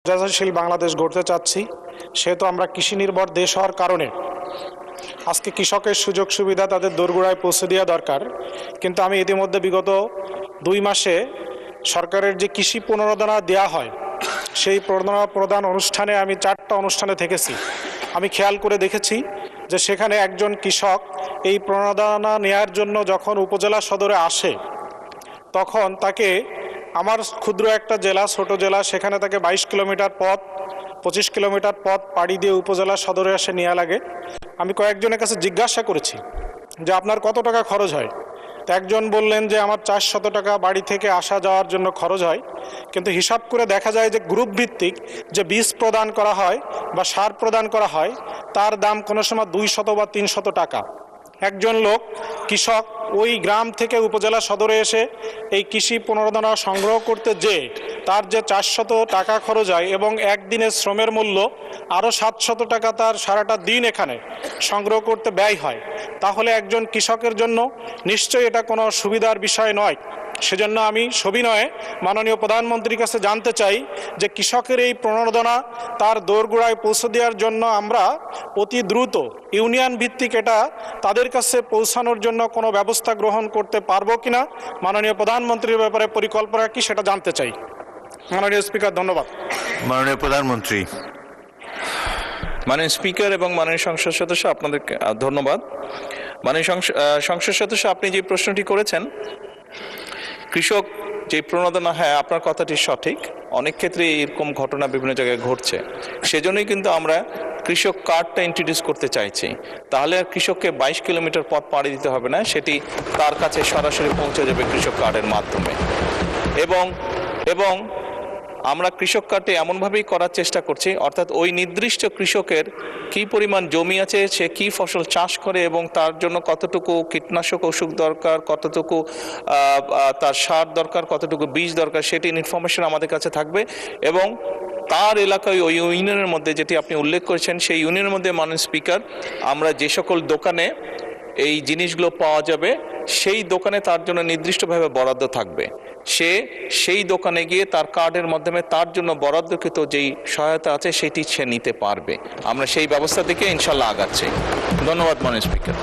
মর্যাদাশীল বাংলাদেশ গড়তে চাচ্ছি, সেহেতু আমরা কৃষি নির্ভর দেশ হওয়ার কারণে আজকে কৃষকের সুযোগ সুবিধা তাদের দোরগোড়ায় পৌঁছে দেওয়া দরকার। কিন্তু আমি ইতিমধ্যে বিগত 2 মাসে সরকারের যে কৃষি প্রণোদনা দেওয়া হয় সেই প্রদান অনুষ্ঠানে আমি 4টা অনুষ্ঠানে থেকেছি। আমি খেয়াল করে দেখেছি যে সেখানে একজন কৃষক এই প্রণোদনা নেয়ার জন্য যখন উপজেলা সদরে আসে তখন তাকে আমার ক্ষুদ্র একটা জেলা, ছোট জেলা, সেখানে তাকে 22 কিলোমিটার পথ 25 কিলোমিটার পথ পাড়ি দিয়ে উপজেলা সদরে এসে নেওয়া লাগে। আমি কয়েকজনের কাছে জিজ্ঞাসা করেছি যে আপনার কত টাকা খরচ হয়। তো একজন বললেন যে আমার 400 টাকা বাড়ি থেকে আসা যাওয়ার জন্য খরচ হয়। কিন্তু হিসাব করে দেখা যায় যে গ্রুপ ভিত্তিক যে বীজ প্রদান করা হয় বা সার প্রদান করা হয় তার দাম কোনো সময় 200 বা 300 টাকা। একজন লোক কৃষক ওই গ্রাম থেকে উপজেলা সদরে এসে এই কৃষি প্রণোদনা সংগ্রহ করতে যেয়ে তার যে 400 টাকা খরচ হয় এবং একদিনের শ্রমের মূল্য আরও 700 টাকা তার সারাটা দিন এখানে সংগ্রহ করতে ব্যয় হয়, তাহলে একজন কৃষকের জন্য নিশ্চয়ই এটা কোনো সুবিধার বিষয় নয়। সেজন্য আমি সবিনয়ে মাননীয় প্রধানমন্ত্রীর কাছে জানতে চাই যে কৃষকের এই প্রণোদনা তার দোরগোড়ায় পৌঁছে দেওয়ার জন্য আমরা অতি দ্রুত ইউনিয়ন ভিত্তিক এটা তাদের কাছে পৌঁছানোর জন্য কোনো ব্যবস্থা গ্রহণ করতে পারবো কিনা, মাননীয় প্রধানমন্ত্রীর ব্যাপারে পরিকল্পনা কি সেটা জানতে চাই। মাননীয় স্পিকার, ধন্যবাদ। মাননীয় প্রধানমন্ত্রী। মাননীয় স্পিকার এবং মাননীয় সংসদ সদস্য, আপনাদেরকে ধন্যবাদ। মাননীয় সংসদ সদস্য, আপনি যে প্রশ্নটি করেছেন কৃষক যে প্রণোদনা, হ্যাঁ আপনার কথাটি সঠিক। অনেক ক্ষেত্রে এরকম ঘটনা বিভিন্ন জায়গায় ঘটছে। সেজন্যই কিন্তু আমরা কৃষক কার্ডটা ইন্ট্রোডিউস করতে চাইছি। তাহলে আর কৃষককে 22 কিলোমিটার পথ পাড়ি দিতে হবে না, সেটি তার কাছে সরাসরি পৌঁছে যাবে কৃষক কার্ডের মাধ্যমে। এবং আমরা কৃষক কার্ডটি এমনভাবেই করার চেষ্টা করছি, অর্থাৎ ওই নির্দিষ্ট কৃষকের কী পরিমাণ জমি আছে, সে কী ফসল চাষ করে এবং তার জন্য কতটুকু কীটনাশক ওষুধ দরকার, কতটুকু তার সার দরকার, কতটুকু বীজ দরকার, সেটি ইনফরমেশন আমাদের কাছে থাকবে। এবং তার এলাকায় ওই ইউনিয়নের মধ্যে যেটি আপনি উল্লেখ করেছেন সেই ইউনিয়নের মধ্যে মাননীয় স্পিকার, আমরা যে সকল দোকানে এই জিনিসগুলো পাওয়া যাবে সেই দোকানে তার জন্য নির্দিষ্টভাবে বরাদ্দ থাকবে। সেই দোকানে গিয়ে তার কার্ডের মাধ্যমে তার জন্য বরাদ্দকৃত যেই সহায়তা আছে সেটি সে নিতে পারবে। আমরা সেই ব্যবস্থা থেকে ইনশাল্লাহ আগাচ্ছি। ধন্যবাদ মাননীয় স্পিকার।